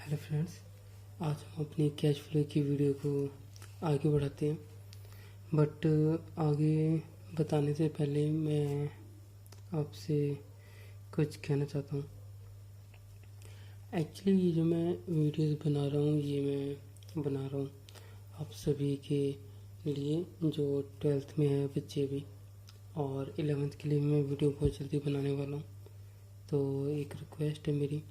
Hello friends, आज हम अपनी कैश फ्लो की वीडियो को आगे बढ़ाते हैं। बट आगे बताने से पहले मैं आपसे कुछ कहना चाहता हूँ। एक्चुअली ये जो मैं वीडियोस बना रहा हूँ ये मैं बना रहा हूँ आप सभी के लिए जो 12th में है बच्चे भी, और 11th के लिए मैं वीडियो बहुत जल्दी बनाने वाला हूँ। तो एक रिक्वेस्ट है मेरी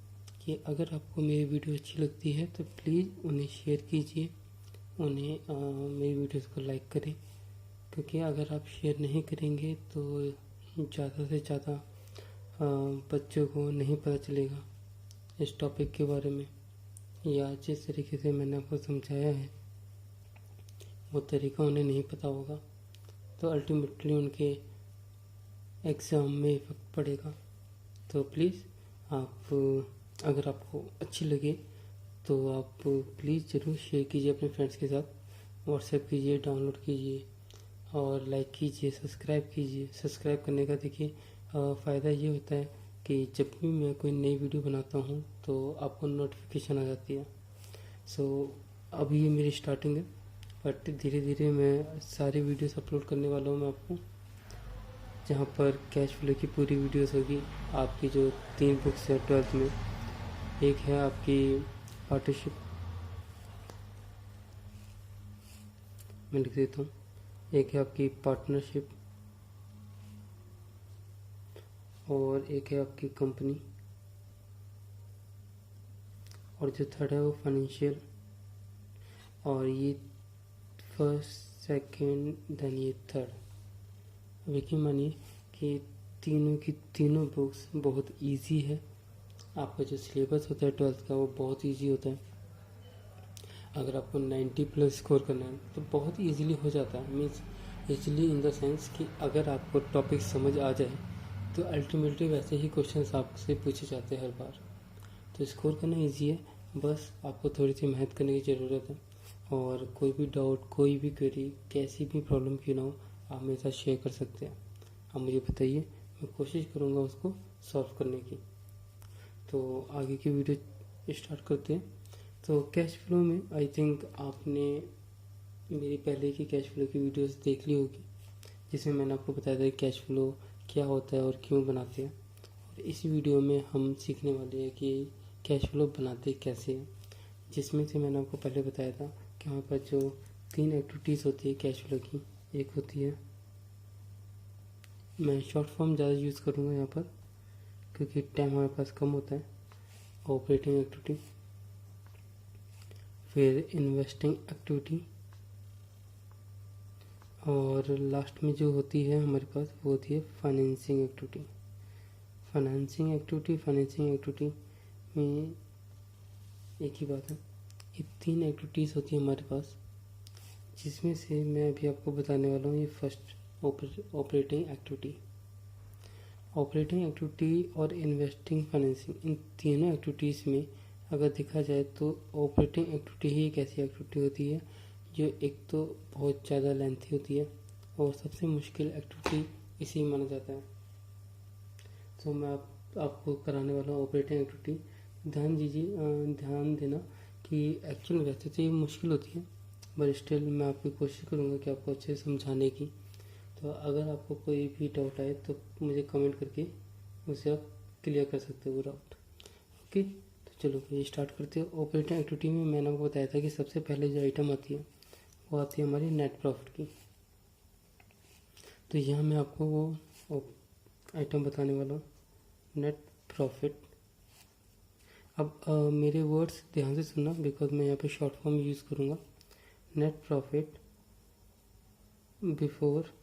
कि अगर आपको मेरी वीडियो अच्छी लगती है तो प्लीज़ उन्हें शेयर कीजिए, उन्हें मेरी वीडियोस को लाइक करें, क्योंकि अगर आप शेयर नहीं करेंगे तो ज़्यादा से ज़्यादा बच्चों को नहीं पता चलेगा इस टॉपिक के बारे में, या जिस तरीके से मैंने आपको समझाया है वो तरीका उन्हें नहीं पता होगा, तो अल्टीमेटली उनके एग्ज़ाम में इफेक्ट पड़ेगा। तो प्लीज़ आप अगर आपको अच्छी लगे तो आप प्लीज़ ज़रूर शेयर कीजिए अपने फ्रेंड्स के साथ, व्हाट्सएप कीजिए, डाउनलोड कीजिए और लाइक कीजिए, सब्सक्राइब कीजिए। सब्सक्राइब करने का देखिए फ़ायदा ये होता है कि जब भी मैं कोई नई वीडियो बनाता हूँ तो आपको नोटिफिकेशन आ जाती है। सो अभी ये मेरी स्टार्टिंग है, बट धीरे धीरे मैं सारी वीडियोस अपलोड करने वाला हूँ मैं आपको, जहाँ पर कैश फ्लो की पूरी वीडियोस होगी। आपकी जो 3 बुक्स है 12th में, एक है आपकी पार्टनरशिप, मैं लिख देता हूँ, एक है आपकी पार्टनरशिप और एक है आपकी कंपनी, और जो थर्ड है वो फाइनेंशियल, और ये फर्स्ट सेकंड देन ये थर्ड। यकीन मानिए कि तीनों की तीनों बुक्स बहुत इजी है। आपका जो सिलेबस होता है 12th का वो बहुत इजी होता है। अगर आपको 90 प्लस स्कोर करना है तो बहुत इजीली हो जाता है। Means easily in the sense कि अगर आपको टॉपिक समझ आ जाए तो अल्टीमेटली वैसे ही क्वेश्चंस आपसे पूछे जाते हैं हर बार। तो स्कोर करना इजी है, बस आपको थोड़ी सी मेहनत करने की ज़रूरत है। और कोई भी डाउट, कोई भी क्वेरी, कैसी भी प्रॉब्लम क्यों ना हो, आप मेरे साथ शेयर कर सकते हैं। आप मुझे बताइए, मैं कोशिश करूँगा उसको सॉल्व करने की। तो आगे की वीडियो स्टार्ट करते हैं। तो कैश फ्लो में आई थिंक आपने मेरी पहले की कैश फ्लो की वीडियोस देख ली होगी, जिसमें मैंने आपको बताया था कि कैश फ्लो क्या होता है और क्यों बनाते हैं। और इस वीडियो में हम सीखने वाले हैं कि कैश फ्लो बनाते कैसे हैं, जिसमें से मैंने आपको पहले बताया था कि हमारे पास जो 3 एक्टिविटीज़ होती है कैश फ्लो की, एक होती है, मैं शॉर्ट फॉर्म ज़्यादा यूज़ करूँगा यहाँ पर क्योंकि टाइम हमारे पास कम होता है, ऑपरेटिंग एक्टिविटी, फिर इन्वेस्टिंग एक्टिविटी, और लास्ट में जो होती है हमारे पास वो होती है फाइनेंसिंग एक्टिविटी। फाइनेंसिंग एक्टिविटी में एक ही बात है, ये 3 एक्टिविटीज़ होती है हमारे पास, जिसमें से मैं अभी आपको बताने वाला हूँ ये first operating activity. Operating activity और इन्वेस्टिंग, फाइनेंसिंग, इन तीनों एक्टिविटीज़ में अगर देखा जाए तो ऑपरेटिंग एक्टिविटी ही एक ऐसी एक्टिविटी होती है जो एक तो बहुत ज़्यादा लेंथी होती है और सबसे मुश्किल एक्टिविटी इसी माना जाता है। तो मैं आपको कराने वाला हूँ ऑपरेटिंग एक्टिविटी। ध्यान देना कि एक्चुअल वैसे तो ये मुश्किल होती है, बट स्टिल मैं आपकी कोशिश करूँगा कि आपको अच्छे से समझाने की। तो अगर आपको कोई भी डाउट आए तो मुझे कमेंट करके उसे आप क्लियर कर सकते हो वो डाउट। ओके, तो चलो ये स्टार्ट करते हैं। ऑपरेटिंग एक्टिविटी में मैंने आपको बताया था कि सबसे पहले जो आइटम आती है वो आती है हमारी नेट प्रॉफिट की। तो यहाँ मैं आपको वो आइटम बताने वाला हूँ, नेट प्रॉफिट। अब मेरे वर्ड्स ध्यान से सुनना, बिकॉज मैं यहाँ पे शॉर्ट फॉर्म यूज़ करूँगा। Net profit before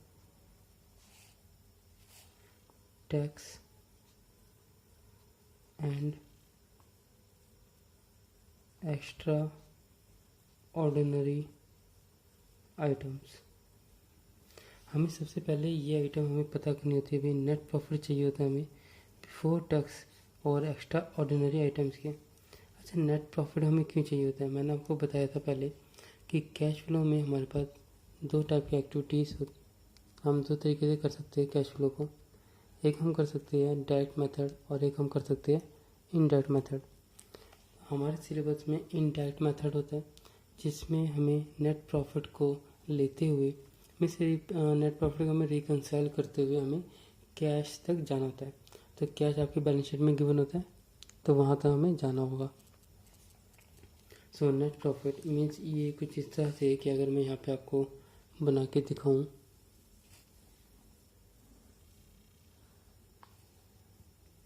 tax and extra ordinary items. हमें सबसे पहले ये आइटम हमें पता करनी होती है, भाई नेट प्रॉफिट चाहिए होता है हमें बिफोर टैक्स और एक्स्ट्रा ऑर्डिनरी आइटम्स के। अच्छा, नेट प्रॉफिट हमें क्यों चाहिए होता है? मैंने आपको बताया था पहले कि कैश फ्लो में हमारे पास 2 टाइप की एक्टिविटीज़ होती, हम 2 तरीके से कर सकते हैं कैश फ्लो को। एक हम कर सकते हैं डायरेक्ट मेथड और एक हम कर सकते हैं इनडायरेक्ट मेथड। हमारे सिलेबस में इनडायरेक्ट मेथड होता है जिसमें हमें नेट प्रॉफिट को लेते हुए नेट प्रॉफिट को हमें रिकंसाइल करते हुए हमें कैश तक जाना होता है। तो कैश आपकी बैलेंस शीट में गिवन होता है, तो वहाँ तक हमें जाना होगा। सो नेट प्रॉफिट मीन्स ये कुछ इस तरह से है कि अगर मैं यहाँ पे आपको बना के दिखाऊँ,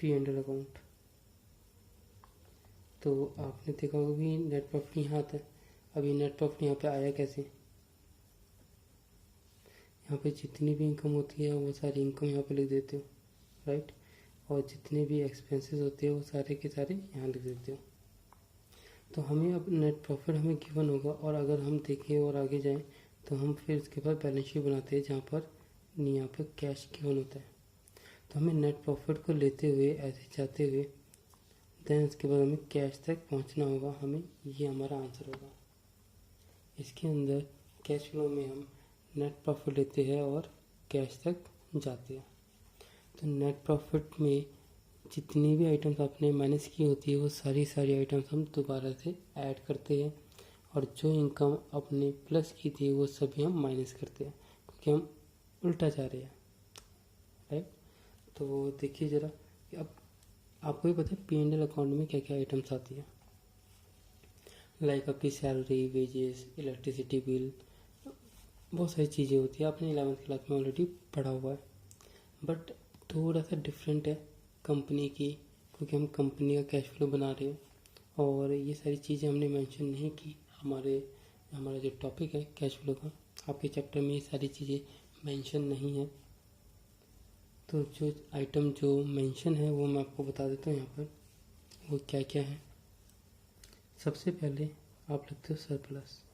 P&L अकाउंट, तो आपने देखा होगा कि नेट प्रॉफिट यहाँ आता है। अभी नेट प्रॉफिट यहाँ पे आया कैसे? यहाँ पे जितनी भी इनकम होती है वो सारी इनकम यहाँ पे लिख देते हो, राइट। और जितने भी एक्सपेंसेस होते हैं वो सारे के सारे यहाँ लिख देते हो। तो हमें अब नेट प्रॉफिट हमें गिवन होगा, और अगर हम देखें और आगे जाएं तो हम फिर उसके बाद बैलेंस शीट बनाते हैं जहाँ पर यहाँ पर कैश गिवन होता है। तो हमें नेट प्रॉफिट को लेते हुए ऐसे जाते हुए देन उसके बाद हमें कैश तक पहुँचना होगा। हमें ये हमारा आंसर होगा। इसके अंदर कैश फ्लो में हम नेट प्रॉफिट लेते हैं और कैश तक जाते हैं। तो नेट प्रॉफिट में जितनी भी आइटम्स आपने माइनस की होती है वो सारी आइटम्स हम दोबारा से ऐड करते हैं, और जो इनकम आपने प्लस की थी वो सभी हम माइनस करते हैं, क्योंकि हम उल्टा जा रहे हैं, राइट। तो देखिए ज़रा, अब आपको ही पता है P&L अकाउंट में क्या क्या आइटम्स आती है, लाइक आपकी सैलरी, वेजेस, इलेक्ट्रिसिटी बिल, बहुत सारी चीज़ें होती है। आपने 11th क्लास में ऑलरेडी पढ़ा हुआ है, बट थोड़ा सा डिफरेंट है कंपनी की, क्योंकि हम कंपनी का कैश फ्लो बना रहे हैं और ये सारी चीज़ें हमने मेंशन नहीं की। हमारा जो टॉपिक है कैश फ्लो का, आपके चैप्टर में ये सारी चीज़ें मेंशन नहीं है। तो जो आइटम जो मेंशन है वो मैं आपको बता देता हूँ यहाँ पर वो क्या क्या है। सबसे पहले आप लिखते हो सरप्लस।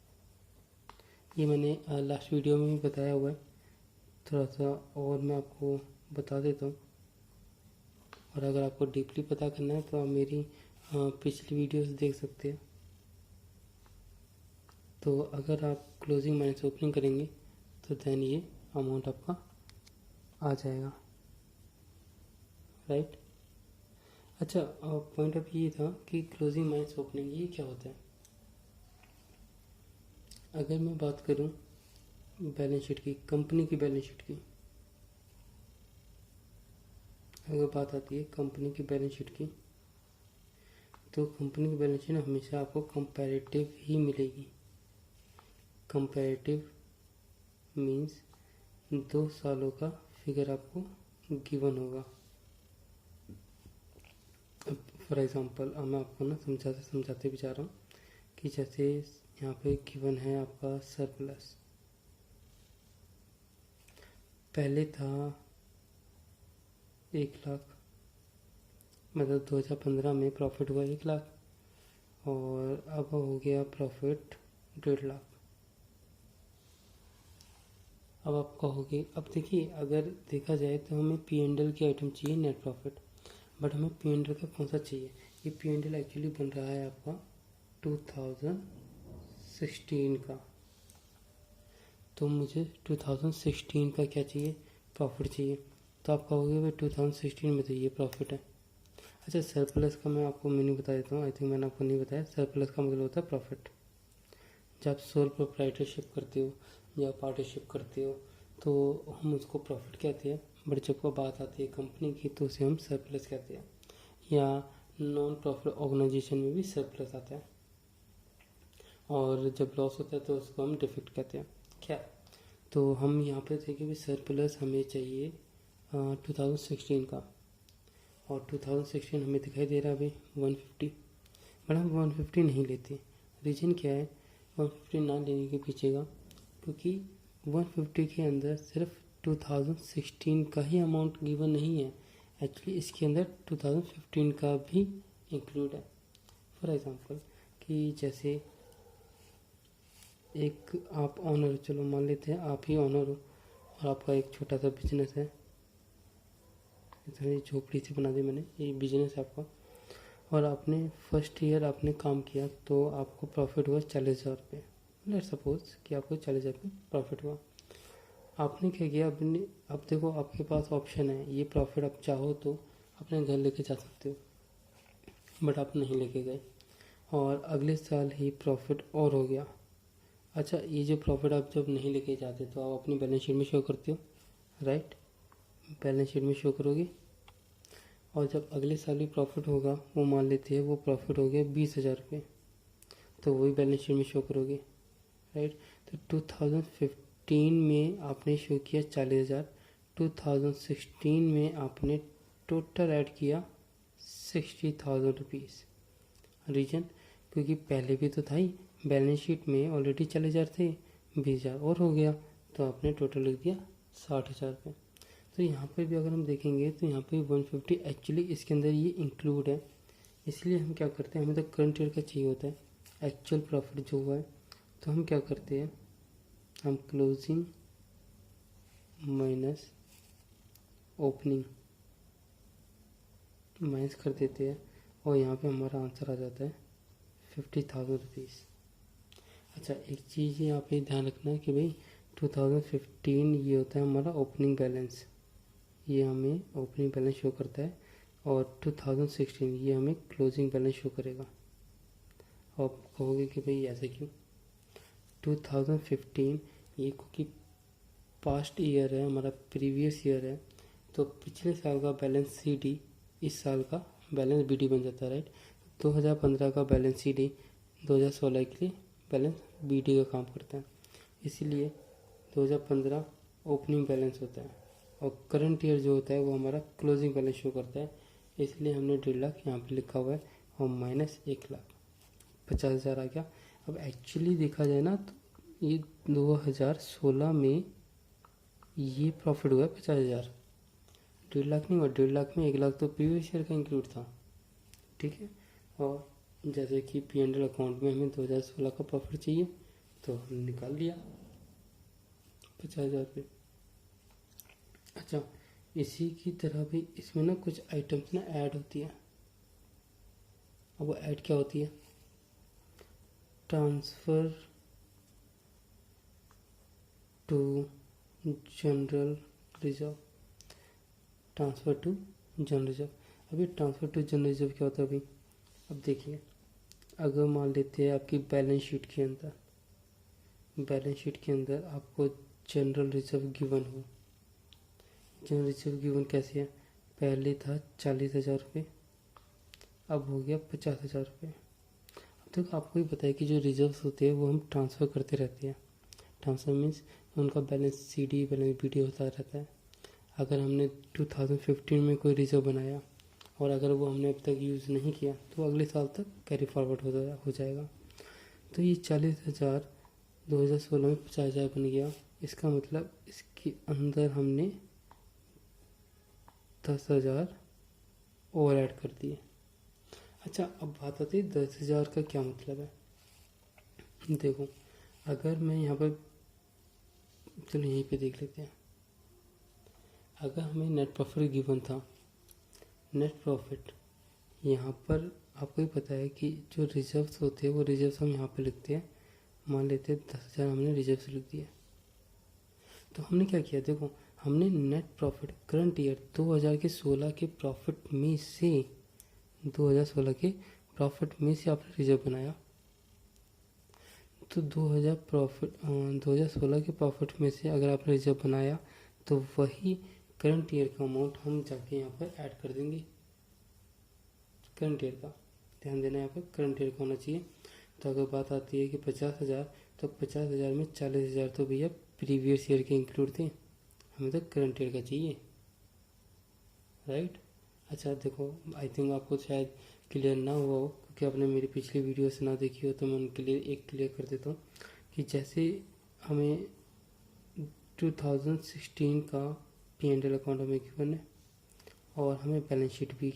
ये मैंने लास्ट वीडियो में भी बताया हुआ है, थोड़ा सा और मैं आपको बता देता हूँ। और अगर आपको डीपली पता करना है तो आप मेरी पिछली वीडियोस देख सकते हैं। तो अगर आप क्लोजिंग माइनस ओपनिंग करेंगे तो देन ये अमाउंट आपका आ जाएगा, राइट। अच्छा, पॉइंट ऑफ ये था कि क्लोजिंग माइनस ओपनिंग ये क्या होता है। अगर मैं बात करूं बैलेंस शीट की, कंपनी की बैलेंस शीट की, अगर बात आती है कंपनी की बैलेंस शीट की, तो कंपनी की बैलेंस शीट हमेशा आपको कंपैरेटिव ही मिलेगी। कंपैरेटिव मीन्स 2 सालों का फिगर आपको गिवन होगा। फॉर एग्जांपल अब मैं आपको ना समझाते भी जा रहा हूँ कि जैसे यहाँ पे गिवन है आपका सरप्लस, पहले था 1 लाख, मतलब 2015 में प्रॉफिट हुआ 1 लाख, और अब हो गया प्रॉफिट 1.5 लाख। अब आप कहोगे, अब देखिए अगर देखा जाए तो हमें P&L की आइटम चाहिए नेट प्रॉफिट, बट हमें P&L का कौन सा चाहिए। ये P&L एक्चुअली बन रहा है आपका 2016 का, तो मुझे 2016 का क्या चाहिए, प्रॉफिट चाहिए। तो आप कहोगे भाई 2016 में तो ये प्रॉफिट है। अच्छा, सरप्लस का मैं आपको मीनिंग बता देता हूँ, आई थिंक मैंने आपको नहीं बताया। सरप्लस का मतलब होता है प्रॉफिट। जब आप सोल प्रोप्राइटरशिप करते हो या पार्टनरशिप करते हो तो हम उसको प्रॉफिट कहते हैं, बट जब को बात आती है कंपनी की तो उसे हम सरप्लस कहते हैं, या नॉन प्रॉफिट ऑर्गेनाइजेशन में भी सरप्लस आता है, और जब लॉस होता है तो उसको हम डिफेक्ट कहते हैं। क्या, तो हम यहाँ पे देखें कि सरप्लस हमें चाहिए 2016 का, और 2016 हमें दिखाई दे रहा है अभी 150, बट हम 150 नहीं लेते। रीज़न क्या है 150 ना लेने के पीछे का, क्योंकि 150 के अंदर सिर्फ 2016 का ही अमाउंट गिवन नहीं है, एक्चुअली इसके अंदर 2015 का भी इंक्लूड है। फॉर एग्जांपल कि जैसे एक आप ऑनर, चलो मान लेते हैं आप ही ऑनर हो और आपका एक छोटा सा बिजनेस है, इतनी झोपड़ी से बना दी मैंने, ये बिजनेस है आपका, और आपने फर्स्ट ईयर आपने काम किया तो आपको प्रॉफिट हुआ 40,000 रुपये। लेट सपोज कि आपको 40,000 रुपये प्रॉफिट हुआ। आपने क्या किया, अब देखो आपके पास ऑप्शन है, ये प्रॉफिट आप चाहो तो अपने घर लेके जा सकते हो, बट आप नहीं लेके गए। और अगले साल ही प्रॉफिट और हो गया। अच्छा, ये जो प्रॉफिट आप जब नहीं लेके जाते तो आप अपनी बैलेंस शीट में शो करते हो, राइट, बैलेंस शीट में शो करोगे। और जब अगले साल भी प्रॉफिट होगा, वो मान लेते हैं वो प्रॉफिट हो गया 20,000 रुपये, तो वही बैलेंस शीट में शो करोगे, राइट। तो 2015 में आपने शो किया 40,000, 2016 में आपने टोटल ऐड किया 60,000 रुपीज़। रीजन, क्योंकि पहले भी तो था ही, बैलेंस शीट में ऑलरेडी 40,000 थे, 20,000 और हो गया, तो आपने टोटल लिख दिया 60,000 रुपये। तो यहाँ पर भी अगर हम देखेंगे तो यहाँ पे 150 एक्चुअली इसके अंदर ये इंक्लूड है। इसलिए हम क्या करते हैं, हमें तो करंट ईयर का चाहिए होता है एक्चुअल प्रॉफिट जो हुआ है। तो हम क्या करते हैं, हम क्लोजिंग माइनस ओपनिंग माइनस कर देते हैं, और यहाँ पे हमारा आंसर आ जाता है 50,000 रुपीज़। अच्छा, एक चीज़ यहाँ पे ध्यान रखना है कि भाई 2015 ये होता है हमारा ओपनिंग बैलेंस, ये हमें ओपनिंग बैलेंस शो करता है, और 2016 ये हमें क्लोजिंग बैलेंस शो करेगा। आप कहोगे कि भाई ऐसे क्यों, 2015 ये क्योंकि पास्ट ईयर है, हमारा प्रीवियस ईयर है, तो पिछले साल का बैलेंस सी डी इस साल का बैलेंस बी डी बन जाता है, राइट। 2015 का बैलेंस सी डी 2016 के लिए बैलेंस बी डी का काम करता है, इसीलिए 2015 ओपनिंग बैलेंस होता है, और करंट ईयर जो होता है वो हमारा क्लोजिंग बैलेंस शो करता है। इसलिए हमने 1.5 लाख यहाँ पे लिखा हुआ है, और माइनस 1,50,000 आ गया। अब एक्चुअली देखा जाए ना तो ये 2016 में ये प्रॉफिट हुआ है 50,000, 1.5 लाख नहीं हुआ, 1.5 लाख में 1 लाख तो प्रीवियस ईयर का इंक्लूड था, ठीक है। और जैसे कि P&L अकाउंट में हमें 2016 का प्रॉफिट चाहिए, तो हमने निकाल लिया 50,000 रुपये। अच्छा, इसी की तरह भी इसमें ना कुछ आइटम्स ना ऐड होती है। अब वो ऐड क्या होती है, transfer to general reserve, transfer to general reserve. अभी ट्रांसफ़र टू जनरल रिजर्व क्या होता है अभी, अब देखिए, अगर मान लेते हैं आपकी बैलेंस शीट के अंदर आपको जनरल रिजर्व गिवन हो। जनरल रिजर्व गिवन कैसे है, पहले था 40,000 रुपये, अब हो गया 50,000 रुपये। अब तक आपको ही पता है कि जो रिजर्व्स होते हैं वो हम ट्रांसफ़र करते रहते हैं। ट्रांसफ़र मीन्स उनका balance C D balance B D होता रहता है। अगर हमने 2015 में कोई रिजर्व बनाया और अगर वो हमने अब तक यूज़ नहीं किया तो अगले साल तक कैरी फॉरवर्ड हो जाएगा। तो ये 40,000 2016 में 50,000 बन गया, इसका मतलब इसके अंदर हमने 10,000 और ऐड कर दिए। अच्छा, अब बात आती है 10,000 का क्या मतलब है। देखो, अगर मैं यहाँ पर, चलो यहीं पे देख लेते हैं, अगर हमें नेट प्रॉफिट गिवन था, नेट प्रॉफिट यहाँ पर आपको ही पता है कि जो रिजर्व्स होते हैं वो रिजर्व्स हम यहाँ पे लिखते हैं, मान लेते हैं 10,000 हमने रिजर्व्स लिख दिए। तो हमने क्या किया, देखो हमने नेट प्रॉफिट करंट ईयर 2016 के प्रॉफिट में से 2016 के प्रॉफिट में से आपने रिजर्व बनाया। तो 2016 के प्रॉफिट में से अगर आपने रिजर्व बनाया तो वही करंट ईयर का अमाउंट हम जाके यहाँ पर ऐड कर देंगे। करंट ईयर का ध्यान देना, यहाँ पर करंट ईयर का होना चाहिए। तो अगर बात आती है कि 50,000, तो 50,000 में 40,000 तो भैया प्रीवियस ईयर के इंक्लूड थे, हमें तो करंट ईयर का चाहिए, राइट। अच्छा देखो, आई थिंक आपको शायद क्लियर ना हुआ हो क्योंकि आपने मेरी पिछली वीडियो से ना देखी हो, तो मैं उनके लिए एक क्लियर कर देता हूँ कि जैसे हमें 2016 का P&L अकाउंट हमें गिवन है और हमें बैलेंस शीट भी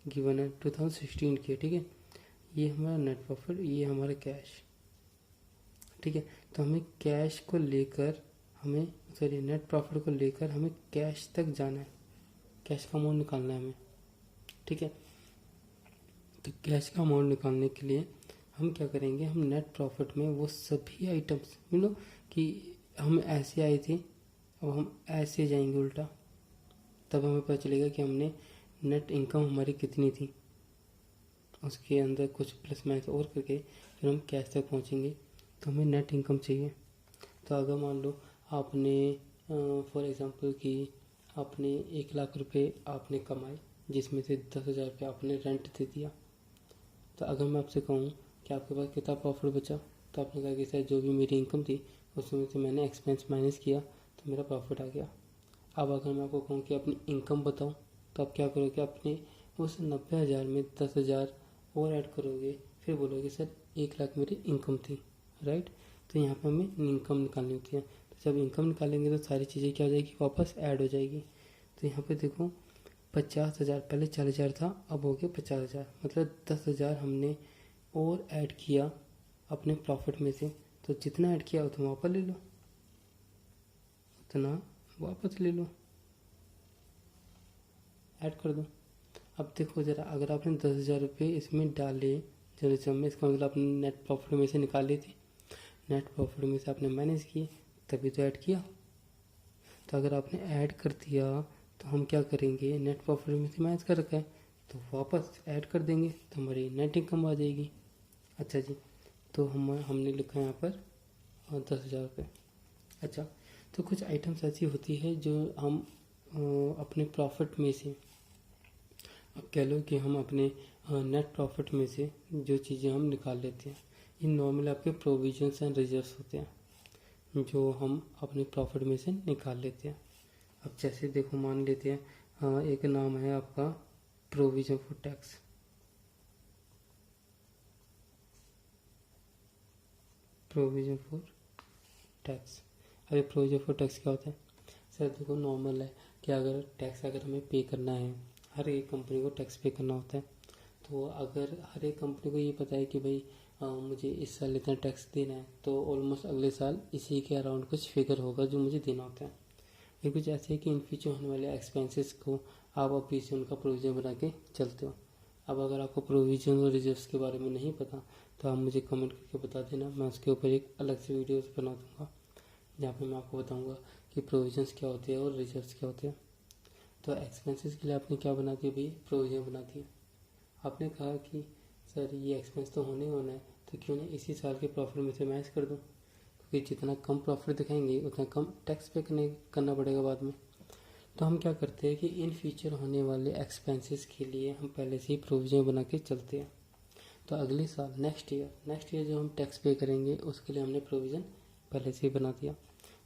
गिवन है 2016 की, ठीक है। ये हमारा नेट प्रॉफिट, ये हमारा कैश, ठीक है। तो हमें कैश को लेकर नेट प्रॉफिट को लेकर हमें कैश तक जाना है, कैश का अमाउंट निकालना है हमें, ठीक है। तो कैश का अमाउंट निकालने के लिए हम क्या करेंगे, हम नेट प्रॉफिट में वो सभी आइटम्स कि हम ऐसे आए थे, अब हम ऐसे जाएंगे उल्टा, तब हमें पता चलेगा कि हमने नेट इनकम हमारी कितनी थी, उसके अंदर कुछ प्लस माइनस और करके फिर हम कैश तक पहुंचेंगे। तो हमें नेट इनकम चाहिए। तो अगर मान लो आपने फॉर एग्जांपल कि आपने 1 लाख रुपए आपने कमाए, जिसमें से 10,000 रुपये आपने रेंट दे दिया। तो अगर मैं आपसे कहूँ कि आपके पास कितना प्रॉफिट बचा, तो आपने कहा कि सर जो भी मेरी इनकम थी उसमें से मैंने एक्सपेंस माइनस किया तो मेरा प्रॉफिट आ गया। अब अगर मैं आपको कहूँ कि अपनी इनकम बताओ, तो आप क्या करोगे, अपने उस 90,000 में 10,000 और ऐड करोगे, फिर बोलोगे सर 1 लाख मेरी इनकम थी, राइट। तो यहाँ पर हमें इनकम निकालनी होती है। तो जब इनकम निकालेंगे तो सारी चीज़ें क्या हो जाएगी, वापस ऐड हो जाएगी। तो यहाँ पे देखो 50,000, पहले 40,000 था, अब हो गया 50,000, मतलब 10,000 हमने और ऐड किया अपने प्रॉफिट में से। तो जितना ऐड किया उतना वापस ले लो, उतना वापस ले लो, ऐड कर दो। अब देखो ज़रा, अगर आपने 10,000 रुपये इसमें डाले जब में, इसका मतलब आपने नेट प्रॉफिट में से निकाले थे, नेट प्रॉफिट में से आपने माइनस किए तभी तो ऐड किया। तो अगर आपने ऐड कर दिया तो हम क्या करेंगे, नेट प्रॉफिट में से माइनस कर रखा है तो वापस ऐड कर देंगे तो हमारी नेट इनकम आ जाएगी। अच्छा जी, तो हमने लिखा है यहाँ पर 10,000 रुपये। अच्छा, तो कुछ आइटम्स ऐसी होती है जो हम अपने प्रॉफिट में से, अब कह लो कि हम अपने नेट प्रॉफिट में से जो चीज़ें हम निकाल लेते हैं, ये नॉर्मल आपके प्रोविजंस एंड रिजर्व्स होते हैं जो हम अपने प्रॉफिट में से निकाल लेते हैं। अब जैसे देखो मान लेते हैं एक नाम है आपका provision for tax. Provision for tax, अरे प्रोविजन फॉर टैक्स क्या होता है सर, देखो नॉर्मल है कि अगर टैक्स अगर हमें पे करना है, हर एक कंपनी को टैक्स पे करना होता है। तो अगर हर एक कंपनी को ये पता है कि भाई मुझे इस साल इतना टैक्स देना है, तो ऑलमोस्ट अगले साल इसी के अराउंड कुछ फिगर होगा जो मुझे देना होता है। ये कुछ ऐसे है कि इन फ्यूचर होने वाले एक्सपेंसेस को आप अभी से उनका प्रोविजन बना के चलते हो। अब अगर आपको प्रोविजन और रिजर्व्स के बारे में नहीं पता तो आप मुझे कमेंट करके बता देना, मैं उसके ऊपर एक अलग से वीडियोस बना दूंगा जहाँ पे मैं आपको बताऊंगा कि प्रोविजंस क्या होते हैं और रिजर्व्स क्या होते हैं। तो एक्सपेंसेस के लिए आपने क्या बना दिया भाई, प्रोविजन बना दिया। आपने कहा कि सर ये एक्सपेंस तो होने होना है, तो क्यों नहीं इसी साल के प्रॉफिट में से माइनस कर दूँ, क्योंकि जितना कम प्रॉफिट दिखाएंगे उतना कम टैक्स पे करना पड़ेगा बाद में। तो हम क्या करते हैं कि इन फ्यूचर होने वाले एक्सपेंसेस के लिए हम पहले से ही प्रोविजन बना के चलते हैं। तो अगले साल नेक्स्ट ईयर जो हम टैक्स पे करेंगे उसके लिए हमने प्रोविज़न पहले से ही बना दिया।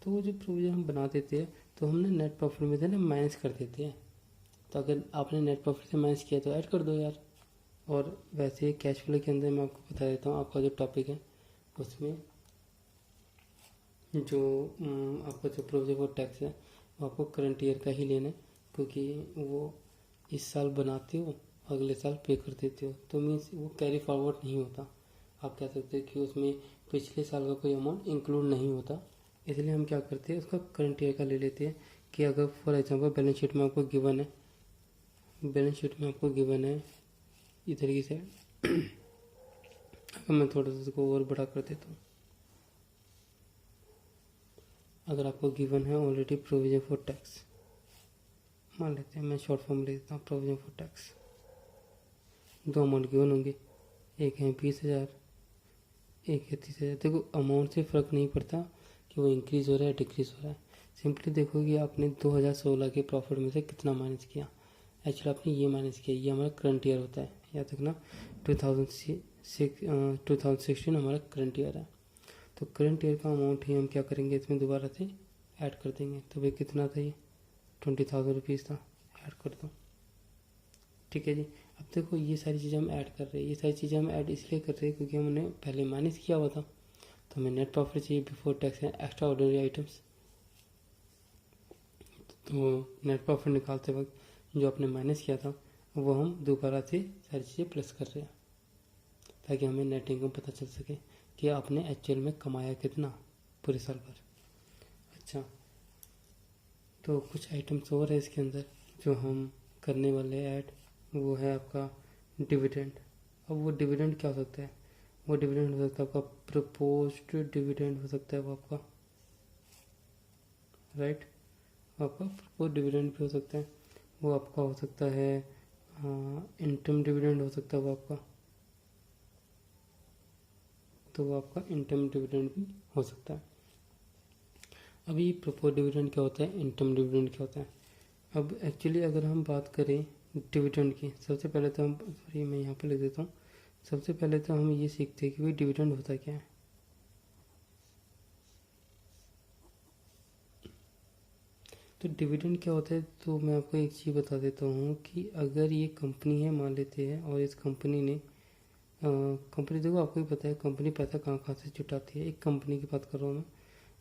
तो वो जो प्रोविज़न हम बना देते हैं तो हमने नेट प्रॉफिट में से ना माइनस कर देते हैं। तो अगर आपने नेट प्रॉफिट से माइनस किया तो ऐड कर दो यार। और वैसे कैश फ्लो के अंदर मैं आपको बता देता हूँ, आपका जो टॉपिक है उसमें जो आपका जो प्रोविज़न फॉर टैक्स है वो आपको करंट ईयर का ही लेना है, क्योंकि वो इस साल बनाते हो अगले साल पे कर देते हो, तो मीन्स वो कैरी फॉरवर्ड नहीं होता। आप कह सकते हो कि उसमें पिछले साल का कोई अमाउंट इंक्लूड नहीं होता, इसलिए हम क्या करते हैं उसका करंट ईयर का ले लेते हैं। कि अगर फॉर एग्जांपल बैलेंस शीट में आपको गिवन है, इस तरीके से अगर मैं थोड़ा सा इसको और बड़ा कर देता हूँ, अगर आपको गिवन है ऑलरेडी प्रोविजन फॉर टैक्स, मान लेते हैं मैं शॉर्ट फॉर्म ले देता हूँ provision for tax, 2 amount given होंगे, एक है 20,000, एक है 30,000। देखो अमाउंट से फ़र्क नहीं पड़ता कि वो इंक्रीज़ हो रहा है डिक्रीज़ हो रहा है, सिंपली देखो कि आपने 2016 के प्रॉफिट में से कितना माइनस किया। एक्चुअली आपने ये माइनस किया, ये हमारा करंट ईयर होता है, याद रखना 2016 हमारा करंट ईयर है। तो करंट ईयर का अमाउंट ही हम क्या करेंगे, इसमें दोबारा से ऐड कर देंगे। तो भाई कितना था ये, 20,000 रुपीज़ था, ऐड कर दो, ठीक है जी। अब देखो ये सारी चीज़ें हम ऐड कर रहे हैं, ये सारी चीज़ें हम ऐड इसलिए कर रहे हैं क्योंकि हमने पहले माइनस किया हुआ था, तो हमें नेट प्रॉफिट चाहिए before tax and extra ordinary items. तो नेट प्रॉफिट निकालते वक्त जो आपने माइनस किया था वो हम दोबारा से सारी चीज़ें प्लस कर रहे हैं, ताकि हमें नेट इनकम पता चल सके कि आपने एक्चुअल में कमाया कितना पूरे साल भर। अच्छा, तो कुछ आइटम्स और है इसके अंदर जो हम करने वाले ऐड, वो है आपका डिविडेंड। अब वो डिविडेंड क्या हो सकता है, वो डिविडेंड हो सकता है आपका प्रपोज्ड डिविडेंड हो सकता है वो आपका, राइट, आपका प्रपोज्ड डिविडेंड भी हो सकता है, वो आपका हो सकता है इंटरम डिविडेंड हो सकता है वो आपका, तो वो आपका इंटरम डिविडेंड भी हो सकता है। अभी प्रपोज डिविडेंड क्या होता है, इंटरम डिविडेंड क्या होता है। अब एक्चुअली अगर हम बात करें डिविडेंड की, सबसे पहले तो हम, सॉरी मैं यहाँ पे लिख देता हूँ, सबसे पहले तो हम ये सीखते हैं कि भाई डिविडेंड होता क्या है। तो डिविडेंड क्या होता है, तो मैं आपको एक चीज़ बता देता हूँ कि अगर ये कंपनी है मान लेते हैं, और इस कंपनी ने कंपनी, देखो आपको ही पता है कंपनी पैसा कहाँ कहाँ से जुटाती है। एक कंपनी की बात कर रहा हूँ मैं,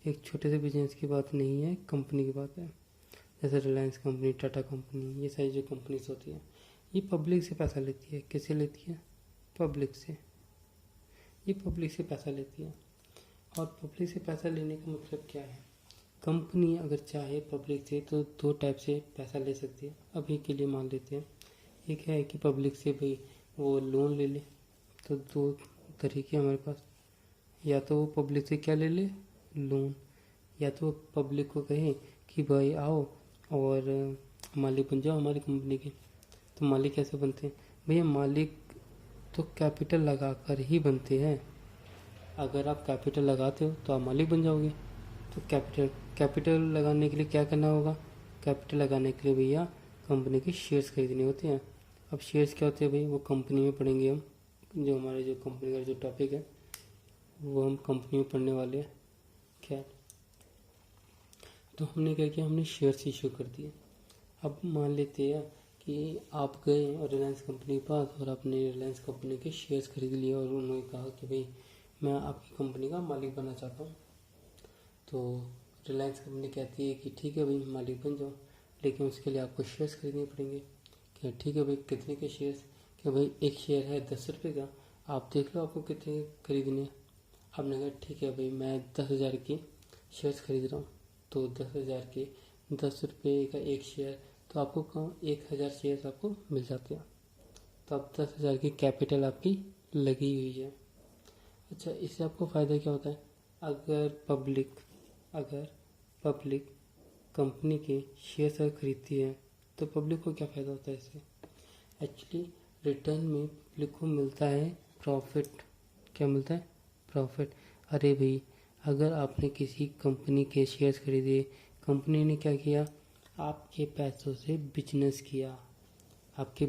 एक छोटे से बिजनेस की बात नहीं है, कंपनी की बात है। जैसे रिलायंस कंपनी, टाटा कंपनी, ये सारी जो कंपनीज होती है, ये पब्लिक से पैसा लेती है। किससे लेती है, पब्लिक से। ये पब्लिक से पैसा लेती है। और पब्लिक से पैसा लेने का मतलब क्या है, कंपनी अगर चाहे पब्लिक से तो दो टाइप से पैसा ले सकती है। अभी के लिए मान लेते हैं, एक है कि पब्लिक से भाई वो लोन ले ले, तो दो तरीके हमारे पास, या तो वो पब्लिक से क्या ले ले, लोन, या तो वो पब्लिक को कहे कि भाई आओ और मालिक बन जाओ हमारी कंपनी के। तो मालिक कैसे बनते हैं भैया, मालिक तो कैपिटल लगा कर ही बनते हैं। अगर आप कैपिटल लगाते हो तो आप मालिक बन जाओगे। तो कैपिटल लगाने के लिए क्या करना होगा, कैपिटल लगाने के लिए भैया कंपनी के शेयर्स खरीदने होते हैं। अब शेयर्स क्या होते हैं भाई, वो कंपनी में पढ़ेंगे हम, जो हमारे जो कंपनी का जो टॉपिक है वो हम कंपनी में पढ़ने वाले हैं। क्या, तो हमने क्या किया, हमने शेयर्स इशू कर दिए। अब मान लेते हैं कि आप गए और रिलायंस कंपनी के पास और आपने रिलायंस कंपनी के शेयर्स खरीद लिए, और उन्होंने कहा कि भाई मैं आपकी कंपनी का मालिक बनना चाहता हूँ। तो रिलायंस कंपनी कहती है कि ठीक है भाई मालिक बन जाओ, लेकिन उसके लिए आपको शेयर्स खरीदने पड़ेंगे। क्या, ठीक है भाई कितने के शेयर्स, क्या भाई एक शेयर है 10 रुपये का, आप देख लो आपको कितने खरीदने हैं। आपने कहा ठीक है भाई मैं 10,000 के शेयर्स खरीद रहा हूँ, तो 10,000 के 10 रुपये का एक शेयर, तो आपको कहाँ 1,000 शेयर्स आपको मिल जाते हैं। तो अब 10,000 की कैपिटल आपकी लगी हुई है। अच्छा, इससे आपको फ़ायदा क्या होता है, अगर पब्लिक कंपनी के शेयर्स अगर खरीदती है तो पब्लिक को क्या फ़ायदा होता है इससे, एक्चुअली रिटर्न में पब्लिक को मिलता है प्रॉफिट। क्या मिलता है, प्रॉफिट। अरे भाई अगर आपने किसी कंपनी के शेयर्स खरीदे, कंपनी ने क्या किया, आपके पैसों से बिजनेस किया, आपके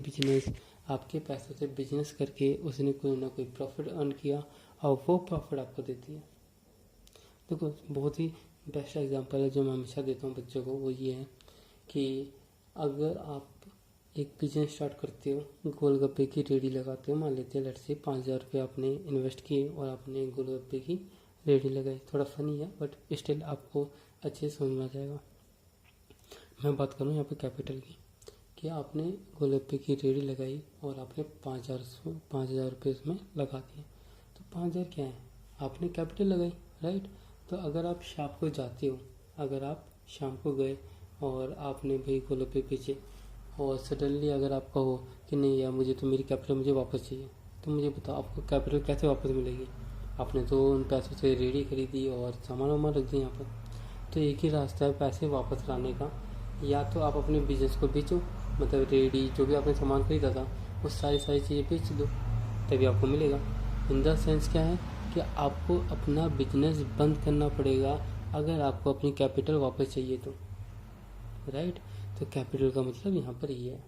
पैसों से बिजनेस करके उसने कोई ना कोई प्रॉफिट अर्न किया, और वो प्रॉफिट आपको देती है। देखो बहुत ही बेस्ट एग्जांपल है जो मैं हमेशा देता हूँ बच्चों को, वो ये है कि अगर आप एक बिजनेस स्टार्ट करते हो, गोलगप्पे की रेडी लगाते हो, मान लेते हैं लेट से 5,000 रुपये आपने इन्वेस्ट किए और आपने गोलगप्पे की रेडी लगाई। थोड़ा फनी है बट स्टिल आपको अच्छे से समझ में आ जाएगा। मैं बात करूँ यहाँ पे कैपिटल की, कि आपने गोलगप्पे की रेडी लगाई और आपने 5,000 रुपये इसमें लगा दिए। तो 5,000 क्या है, आपने कैपिटल लगाई, राइट। तो अगर आप शाम को जाते हो, अगर आप शाम को गए और आपने भाई गोलगप्पे बेचे, और सडनली अगर आप कहो कि नहीं यार मुझे तो मेरी कैपिटल मुझे वापस चाहिए, तो मुझे बताओ आपको कैपिटल कैसे वापस मिलेगी। आपने तो उन पैसों से रेडी खरीदी और सामान वामान रख दिया यहाँ पर। तो एक ही रास्ता है पैसे वापस लाने का, या तो आप अपने बिजनेस को बेचो, मतलब रेडी जो भी आपने सामान खरीदा था वो सारी चीज़ें बेच दो, तभी आपको मिलेगा। इन द सेंस क्या है कि आपको अपना बिजनेस बंद करना पड़ेगा अगर आपको अपनी कैपिटल वापस चाहिए तो, राइट। तो कैपिटल का मतलब यहाँ पर ये है।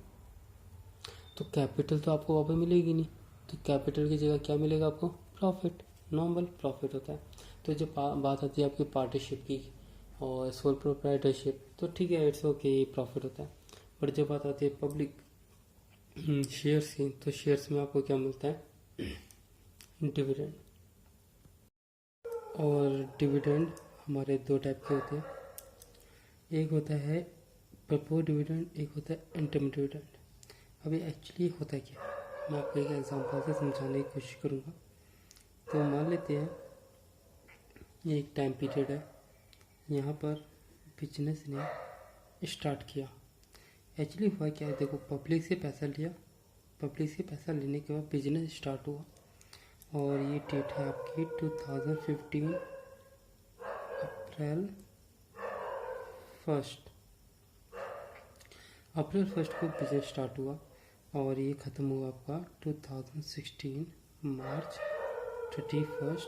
तो कैपिटल तो आपको वापस मिलेगी नहीं, तो कैपिटल की जगह क्या मिलेगा आपको, प्रॉफिट, नॉर्मल प्रॉफिट होता है। तो जब बात आती है आपकी पार्टनरशिप की और सोल प्रोप्राइटरशिप, तो ठीक है इट्स ओके, प्रॉफिट होता है। पर जब बात आती है पब्लिक शेयर्स की, तो शेयर्स में आपको क्या मिलता है, डिविडेंड। और डिविडेंड हमारे दो टाइप के होते हैं, एक होता है प्रपोज डिविडेंड, एक होता है इंटरम डिविडेंड। अभी एक्चुअली होता है क्या, मैं आपको एक एग्जांपल से समझाने की कोशिश करूँगा। तो मान लेते हैं ये एक टाइम पीरियड है, यहाँ पर बिजनेस ने स्टार्ट किया। एक्चुअली हुआ क्या है, देखो पब्लिक से पैसा लिया, पब्लिक से पैसा लेने के बाद बिजनेस स्टार्ट हुआ, और ये डेट है आपकी 2015 अप्रैल 1 को बिजनेस स्टार्ट हुआ, और ये ख़त्म हुआ आपका 2016 मार्च 31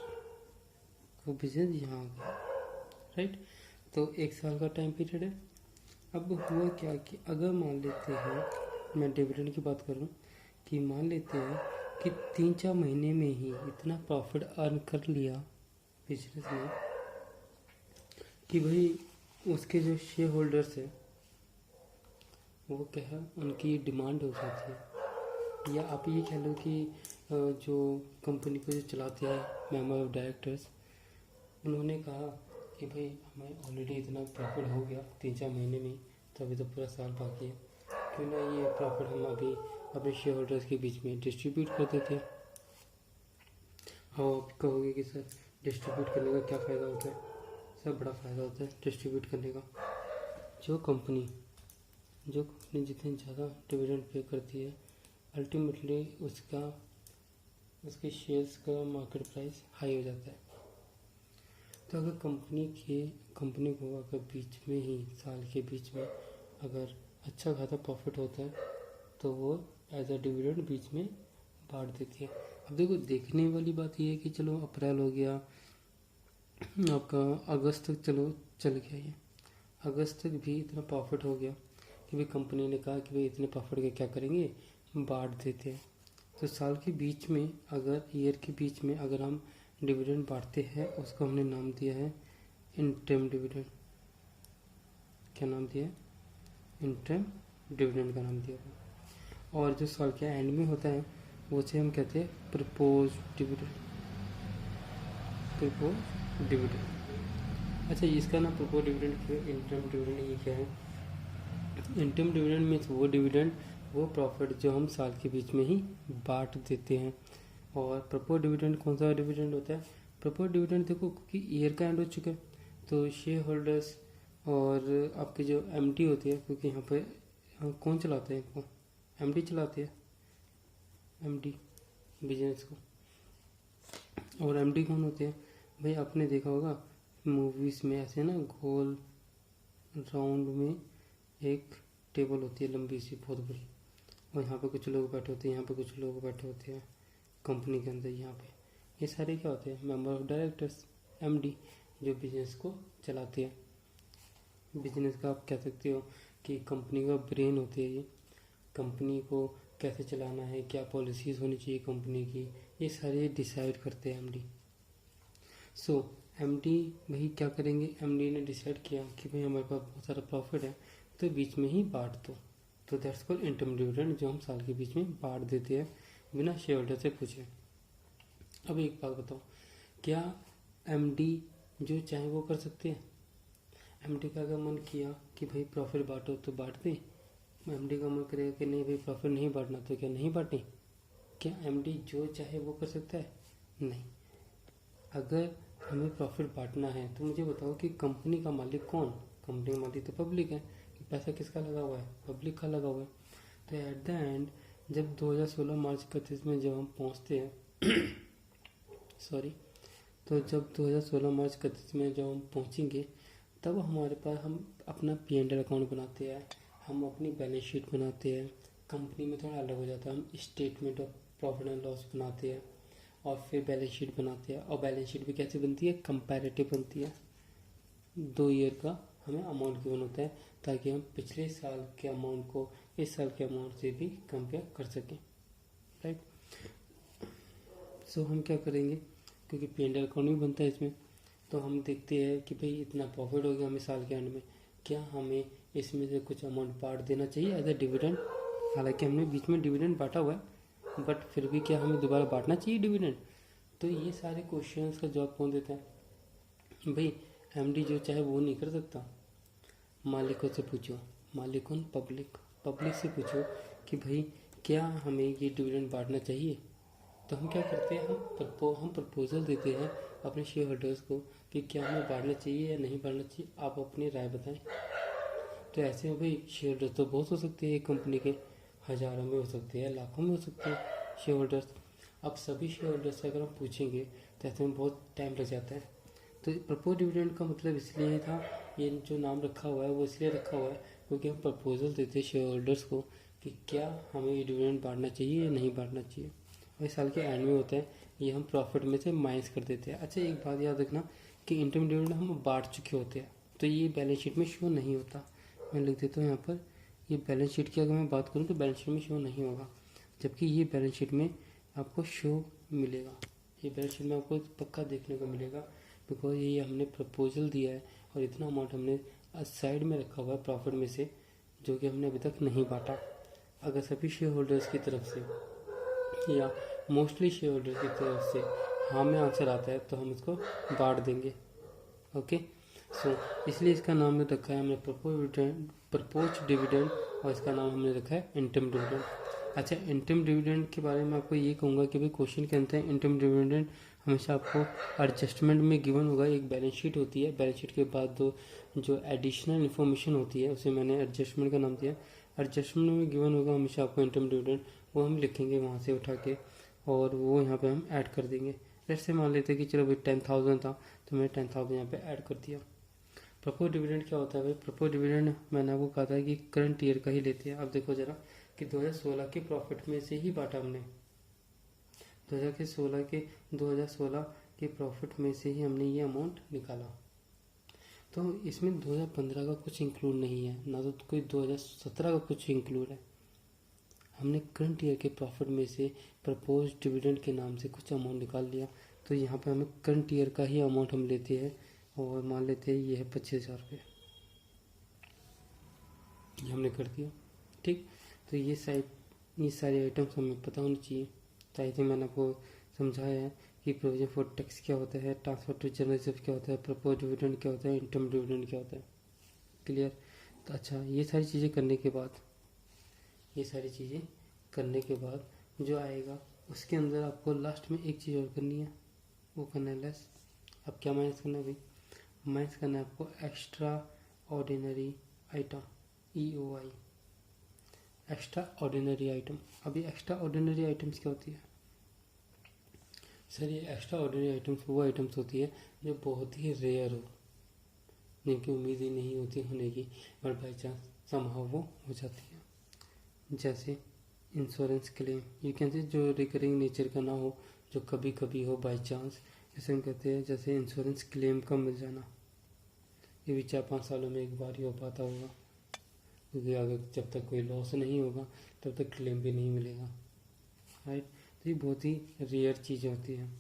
वो बिजनेस यहाँ आ गया, राइट। तो 1 साल का टाइम पीरियड है। अब हुआ क्या कि अगर मान लेते हैं, मैं डिविडेंड की बात कर रहा हूँ, कि मान लेते हैं कि 3-4 महीने में ही इतना प्रॉफिट अर्न कर लिया बिजनेस ने कि भाई उसके जो शेयर होल्डर्स है वो क्या है, उनकी डिमांड हो जाती है। या आप ये कह लो कि जो कंपनी को जो चलाते हैं मेंबर ऑफ डायरेक्टर्स, उन्होंने कहा कि भाई हमें ऑलरेडी इतना प्रॉफिट हो गया 3-4 महीने में, तो अभी तो पूरा साल बाकी है, क्यों ना ये प्रॉफिट हम अभी अपने शेयर होल्डर्स के बीच में डिस्ट्रीब्यूट कर देते हैं। और आप कहोगे कि सर डिस्ट्रीब्यूट करने का क्या फ़ायदा होता है? सर बड़ा फ़ायदा होता है डिस्ट्रीब्यूट करने का। जो कंपनी जितनी ज़्यादा डिविडेंड पे करती है, अल्टीमेटली उसके शेयर्स का मार्केट प्राइस हाई हो जाता है। तो अगर कंपनी को अगर बीच में ही, साल के बीच में अगर अच्छा खासा प्रॉफिट होता है, तो वो एज अ डिविडेंड बीच में बांट देती है। अब देखो, देखने वाली बात ये है कि चलो अप्रैल हो गया, आपका अगस्त तक चलो चल गया, ये अगस्त तक भी इतना प्रॉफिट हो गया कि भाई कंपनी ने कहा कि भाई इतने प्रॉफिट के क्या करेंगे, बांट देते हैं। तो साल के बीच में, अगर ईयर के बीच में अगर हम डिविडेंड बांटते हैं, उसको हमने नाम दिया है इंटरम डिविडेंड। क्या नाम दिया है? इंटरम डिविडेंड का नाम दिया है। और जो साल के एंड में होता है वो से हम कहते हैं प्रपोज डिविडेंड। अच्छा, इसका नाम प्रपोज डिविडेंड क्यों, इंटरम डिविडेंड ये क्या है? इंटरम डिविडेंड मीन्स वो डिविडेंड, वो प्रॉफिट जो हम साल के बीच में ही बांट देते हैं। और प्रपोज डिविडेंड कौन सा डिविडेंड होता है? प्रपोज डिविडेंड देखो, क्योंकि ईयर का एंड हो चुका है, तो शेयर होल्डर्स और आपके जो एमडी होते हैं, क्योंकि यहाँ पे कौन चलाते हैं इनको? एमडी चलाते हैं, एमडी बिजनेस को। और एमडी कौन होते हैं भाई? आपने देखा होगा मूवीज में ऐसे ना गोल राउंड में एक टेबल होती है लंबी सी, बहुत बड़ी, और यहाँ पे कुछ लोग बैठे होते हैं, यहाँ पे कुछ लोग बैठे होते हैं कंपनी के अंदर। यहाँ पे ये सारे क्या होते हैं? मेंबर ऑफ डायरेक्टर्स, एमडी, जो बिजनेस को चलाते हैं। बिजनेस का आप कह सकते हो कि कंपनी का ब्रेन होते हैं ये। कंपनी को कैसे चलाना है, क्या पॉलिसीज होनी चाहिए कंपनी की, ये सारे डिसाइड करते हैं एमडी। सो एमडी भाई क्या करेंगे? एमडी ने डिसाइड किया कि भाई हमारे पास बहुत सारा प्रॉफिट है, तो बीच में ही बांट दो। तो दैट्स कॉल्ड इंटरम डिविडेंड, जो हम साल के बीच में बांट देते हैं बिना शेयर होल्डर से पूछे। अब एक बात बताओ, क्या एमडी जो चाहे वो कर सकते हैं? एमडी का अगर मन किया कि भाई प्रॉफिट बांटो तो बांट दे, एमडी का मन करेगा कि नहीं भाई प्रॉफिट नहीं बांटना, तो क्या नहीं बांटे? क्या एमडी जो चाहे वो कर सकता है? नहीं। अगर हमें प्रॉफिट बांटना है तो मुझे बताओ कि कंपनी का मालिक कौन? कंपनी का मालिक तो पब्लिक है। पैसा किसका लगा हुआ है? पब्लिक का लगा हुआ है। तो एट द एंड जब 2016 मार्च 31 में जब हम पहुंचते हैं सॉरी, तो जब 2016 मार्च 31 में जब हम पहुंचेंगे, तब हमारे पास हम अपना P&L अकाउंट बनाते हैं, हम अपनी बैलेंस शीट बनाते हैं। कंपनी में थोड़ा अलग हो जाता है, हम statement of profit and loss बनाते हैं और फिर बैलेंस शीट बनाते हैं। और बैलेंस शीट भी कैसे बनती है? कंपैरेटिव बनती है। 2 ईयर का हमें अमाउंट गिवन होता है, ताकि हम पिछले साल के अमाउंट को इस साल के अमाउंट से भी कंपेयर कर सकें, राइट। सो हम क्या करेंगे, क्योंकि P&L अकाउंट भी बनता है इसमें, तो हम देखते हैं कि भाई इतना प्रॉफिट हो गया हमें साल के एंड में, क्या हमें इसमें से कुछ अमाउंट बांट देना चाहिए एज अ डिविडेंड। हालांकि हमने बीच में डिविडेंड बांटा हुआ है, बट फिर भी क्या हमें दोबारा बांटना चाहिए डिविडेंड? तो ये सारे क्वेश्चंस का जवाब कौन देता है भाई? एमडी जो चाहे वो नहीं कर सकता। मालिकों से पूछो, मालिक कौन? पब्लिक से पूछो कि भाई क्या हमें ये डिविडेंड बांटना चाहिए। तो हम क्या करते हैं, हम प्रपोजल देते हैं अपने शेयर होल्डर्स को कि क्या हमें बांटना चाहिए या नहीं बांटना चाहिए, आप अपनी राय बताएं। तो ऐसे में भाई शेयर होल्डर्स तो बहुत हो सकते हैं, एक कंपनी के हज़ारों में हो सकते हैं, लाखों में हो सकते हैं शेयर होल्डर्स। अब सभी शेयर होल्डर्स से अगर हम पूछेंगे तो ऐसे में बहुत टाइम लग जाता है। तो प्रपोज डिविडेंड का मतलब इसलिए था, ये जो नाम रखा हुआ है वो इसलिए रखा हुआ है क्योंकि हम प्रपोजल देते हैं शेयर होल्डर्स को कि क्या हमें ये डिविडेंड बांटना चाहिए या नहीं बांटना चाहिए। और साल के एंड में होता है, ये हम प्रॉफिट में से माइनस कर देते हैं। अच्छा, एक बात याद रखना कि इंटरम डिविडेंड हम बांट चुके होते हैं, तो ये बैलेंस शीट में शो नहीं होता। मैं लिख देता हूँ यहाँ पर, ये बैलेंस शीट की अगर मैं बात करूँ तो बैलेंस शीट में शो नहीं होगा, जबकि ये बैलेंस शीट में आपको शो मिलेगा। ये बैलेंस शीट में आपको पक्का देखने को मिलेगा, बिकॉज ये हमने प्रपोजल दिया है और इतना अमाउंट हमने साइड में रखा हुआ है प्रॉफिट में से, जो कि हमने अभी तक नहीं बांटा। अगर सभी शेयर होल्डर्स की तरफ से या मोस्टली शेयर होल्डर की तरफ से हाँ में आंसर आता है तो हम इसको बांट देंगे। ओके, सो इसलिए इसका नाम रखा है हमने प्रपोज डिविडेंड, और इसका नाम हमने रखा है इंटरम डिविडेंड। अच्छा, इंटरम डिविडेंड के बारे में आपको ये कहूँगा कि भाई क्वेश्चन के अंदर इंटरम डिविडेंड हमेशा आपको एडजस्टमेंट में गिवन होगा। एक बैलेंस शीट होती है, बैलेंस शीट के बाद दो जो एडिशनल इन्फॉर्मेशन होती है उसे मैंने एडजस्टमेंट का नाम दिया। एडजस्टमेंट में गिवन होगा हमेशा आपको इंटरम डिविडेंड, वो हम लिखेंगे वहाँ से उठा के और वो यहाँ पे हम ऐड कर देंगे। जैसे मान लेते हैं कि चलो भाई 10,000 था तो मैंने 10,000 यहाँ पे ऐड कर दिया। प्रपोज डिविडेंड क्या होता है भाई? प्रपोज डिविडेंड मैंने आपको कहा था कि करंट ईयर का ही लेते हैं। अब देखो जरा कि 2016 के प्रॉफिट में से ही बांटा हमने, 2016 के प्रॉफिट में से ही हमने ये अमाउंट निकाला। तो इसमें 2015 का कुछ इंक्लूड नहीं है, ना तो कोई 2017 का कुछ इंक्लूड है। हमने करंट ईयर के प्रॉफिट में से प्रपोज डिविडेंड के नाम से कुछ अमाउंट निकाल लिया, तो यहाँ पे हमें करंट ईयर का ही अमाउंट हम लेते हैं और मान लेते हैं ये है 25,000 रुपये, ये हमने कर दिया। ठीक, तो ये सारी आइटम्स हमें पता होनी चाहिए। तो आई थिंक मैंने आपको समझाया है कि प्रोविजन फॉर टैक्स क्या होता है, ट्रांसफर टू जनरल रिजर्व क्या होता है, प्रपोज डिविडेंड क्या होता है, इंटरम डिविडेंड क्या होता है। क्लियर? तो अच्छा, ये सारी चीज़ें करने के बाद जो आएगा उसके अंदर आपको लास्ट में एक चीज़ और करनी है, वो करना है लेस। अब क्या माइनस करना है भाई? माइनस करना है आपको extra ordinary item, EOI, extra ordinary item. अभी एक्स्ट्रा ऑर्डिनरी आइटम्स क्या होती है सर? ये एक्स्ट्रा ऑर्डिनरी आइटम्स वो आइटम्स होती है जो बहुत ही रेयर हो, जिनकी उम्मीद ही नहीं होती होने की, और बाई चांस समहाउ वो हो जाती है। जैसे इंश्योरेंस क्लेम, ये कहते हैं जो रिकरिंग नेचर का ना हो, जो कभी कभी हो बाई चांस, जैसे हम कहते हैं जैसे इंश्योरेंस क्लेम का मिल जाना, ये भी 4-5 सालों में एक बार ही हो पाता होगा, क्योंकि अगर जब तक कोई लॉस नहीं होगा तब तक क्लेम भी नहीं मिलेगा, राइट। तो ये बहुत ही रेयर चीज़ होती है।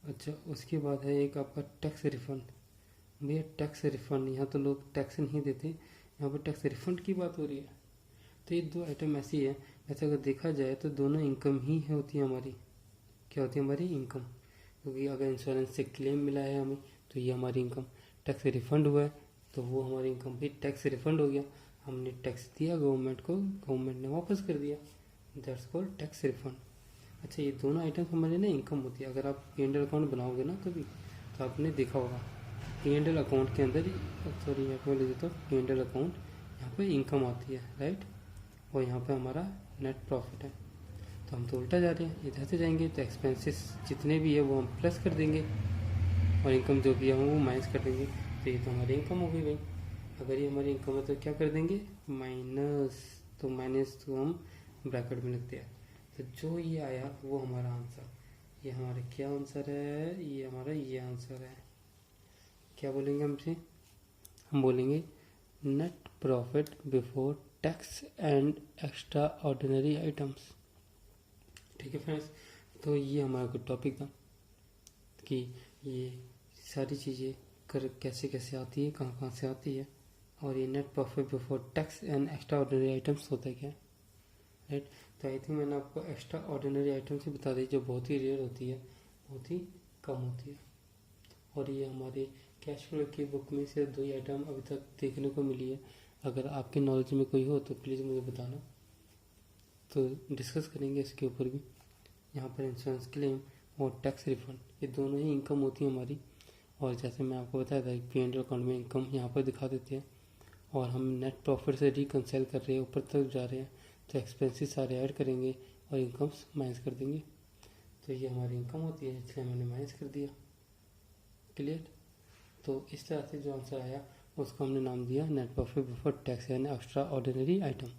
अच्छा, उसके बाद है एक आपका टैक्स रिफंड। भैया टैक्स रिफंड, यहाँ तो लोग टैक्स नहीं देते, यहाँ पर टैक्स रिफंड की बात हो रही है। तो ये दो आइटम ऐसी है, वैसे अगर देखा जाए तो दोनों इनकम ही होती है हमारी। क्या होती है हमारी? इनकम। क्योंकि अगर इंश्योरेंस से क्लेम मिला है हमें तो ये हमारी इनकम, टैक्स रिफंड हुआ है तो वो हमारी इनकम। भी टैक्स रिफंड हो गया, हमने टैक्स दिया गवर्नमेंट को, गवर्नमेंट ने वापस कर दिया, दैट्स कॉल्ड टैक्स रिफंड। अच्छा, ये दोनों आइटम्स हमारे ना इनकम होती है। अगर आप P&L अकाउंट बनाओगे ना कभी, तो आपने देखा होगा P&L अकाउंट के अंदर, सॉरी यहाँ पे ले देता हूँ, P&L अकाउंट, यहाँ पे इनकम आती है, राइट, और यहाँ पे हमारा नेट प्रॉफिट है। तो हम तो उल्टा जा रहे हैं, इधर से जाएंगे तो एक्सपेंसेस जितने भी है वो हम प्लस कर देंगे और इनकम जो भी है वो माइनस कर देंगे। तो ये तो हमारी इनकम हो गई भाई। अगर ये हमारी इनकम है तो क्या कर देंगे? माइनस। तो माइनस तो हम ब्रैकेट में लिखते हैं। तो जो ये आया वो हमारा आंसर, ये हमारा क्या आंसर है? ये हमारा ये आंसर है। क्या बोलेंगे हमसे? हम बोलेंगे net profit before tax and extra ordinary items. ठीक है फ्रेंड्स, तो ये हमारा कुछ टॉपिक था कि ये सारी चीज़ें कैसे कैसे आती है, कहाँ कहाँ से आती है, और ये net profit before tax and extra ordinary items होता है क्या, राइट। तो आई थिंक मैंने आपको एक्स्ट्रा ऑर्डिनरी आइटम्स ही बता दी, जो बहुत ही रेयर होती है, बहुत ही कम होती है। और ये हमारे कैश फ्लो की बुक में से 2 आइटम अभी तक देखने को मिली है। अगर आपके नॉलेज में कोई हो तो प्लीज़ मुझे बताना, तो डिस्कस करेंगे इसके ऊपर भी। यहाँ पर इंश्योरेंस क्लेम और टैक्स रिफंड, ये दोनों ही इनकम होती है हमारी। और जैसे मैं आपको बताया था P&L अकाउंट में इनकम यहाँ पर दिखा देते हैं, और हम नेट प्रॉफिट से रिकंसाइल कर रहे हैं, ऊपर तक जा रहे हैं, तो एक्सपेंसेस सारे ऐड करेंगे और इनकम्स माइनस कर देंगे। तो ये हमारी इनकम होती है, इसलिए मैंने माइनस कर दिया। क्लियर? तो इस तरह से जो आंसर आया उसको हमने नाम दिया नेट प्रॉफिट बिफोर टैक्स यानी एक्स्ट्रा ऑर्डिनरी आइटम।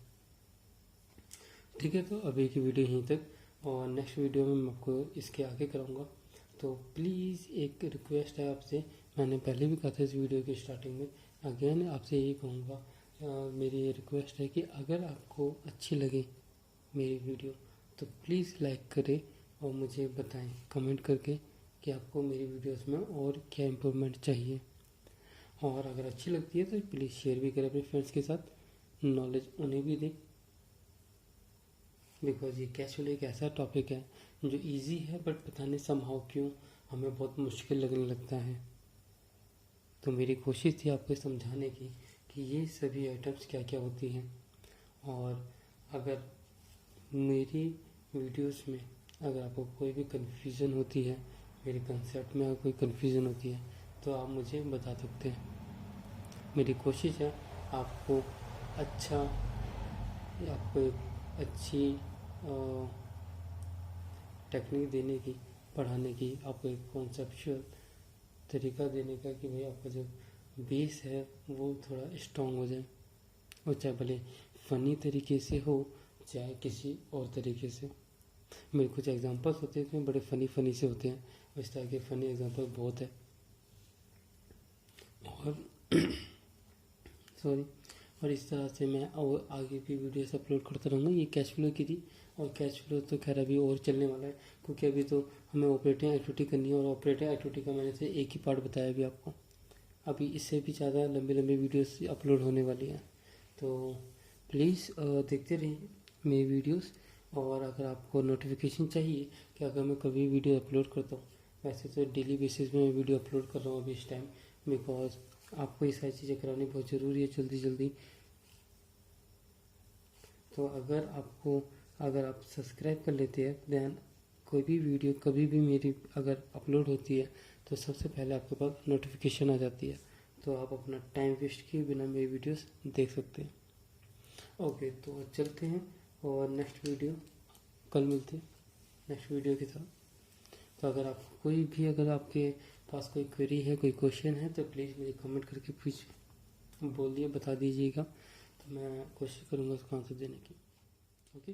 ठीक है, तो अभी की वीडियो यहीं तक, और नेक्स्ट वीडियो में मैं आपको इसके आगे कराऊंगा। तो प्लीज़ एक रिक्वेस्ट है आपसे, मैंने पहले भी कहा था इस वीडियो की स्टार्टिंग में, अगेन आपसे यही कहूँगा, मेरी ये रिक्वेस्ट है कि अगर आपको अच्छी लगे मेरी वीडियो तो प्लीज़ लाइक करें और मुझे बताएं कमेंट करके कि आपको मेरी वीडियोस में और क्या इम्प्रूवमेंट चाहिए। और अगर अच्छी लगती है तो प्लीज़ शेयर भी करें अपने फ्रेंड्स के साथ, नॉलेज उन्हें भी दें। बिकॉज ये कैश फ्लो एक ऐसा टॉपिक है जो इजी है, बट पता नहीं समहाउ क्यों हमें बहुत मुश्किल लगने लगता है। तो मेरी कोशिश थी आपको समझाने की कि ये सभी आइटम्स क्या क्या होती हैं। और अगर मेरी वीडियोस में अगर आपको कोई भी कन्फ्यूज़न होती है, मेरे कंसेप्ट में अगर कोई कन्फ्यूज़न होती है तो आप मुझे बता सकते हैं। मेरी कोशिश है आपको आपको एक अच्छी टेक्निक देने की, पढ़ाने की, आपको एक कॉन्सेप्चुअल तरीका देने का कि भाई आपका जो बेस है वो थोड़ा स्ट्रॉन्ग हो जाए, और चाहे भले फ़नी तरीके से हो चाहे किसी और तरीके से। मेरे कुछ एग्जांपल्स होते हैं बड़े फ़नी से होते हैं, इस तरह के फ़नी एग्जांपल बहुत है। और सॉरी, और इस तरह से मैं और आगे भी वीडियोस अपलोड करता रहूँगा। ये कैश फ्लो की थी, और कैश फ्लो तो खैर अभी और चलने वाला है, क्योंकि अभी तो हमें ऑपरेटिंग एक्टिविटी करनी है, और ऑपरेटिंग एक्टिविटी का मैंने से एक ही पार्ट बताया अभी आपको। अभी इससे भी ज़्यादा लंबी वीडियोस अपलोड होने वाली हैं। तो प्लीज़ देखते रहिए मेरी वीडियोस। और अगर आपको नोटिफिकेशन चाहिए कि अगर मैं कभी वीडियो अपलोड करता हूँ, वैसे तो डेली बेसिस में मैं वीडियो अपलोड कर रहा हूँ अभी इस टाइम, बिकॉज आपको ये सारी चीज़ें करानी बहुत ज़रूरी है जल्दी। तो अगर आप सब्सक्राइब कर लेते हैं देन कोई भी वीडियो कभी भी मेरी अगर अपलोड होती है तो सबसे पहले आपके पास नोटिफिकेशन आ जाती है, तो आप अपना टाइम वेस्ट किए बिना मेरी वीडियोस देख सकते हैं। ओके, तो चलते हैं और नेक्स्ट वीडियो कल मिलते हैं नेक्स्ट वीडियो के साथ। तो अगर आपके पास कोई क्वेरी है, कोई क्वेश्चन है, तो प्लीज़ मुझे कमेंट करके बोलिए, बता दीजिएगा, तो मैं कोशिश करूँगा उसका आंसर देने की। ओके।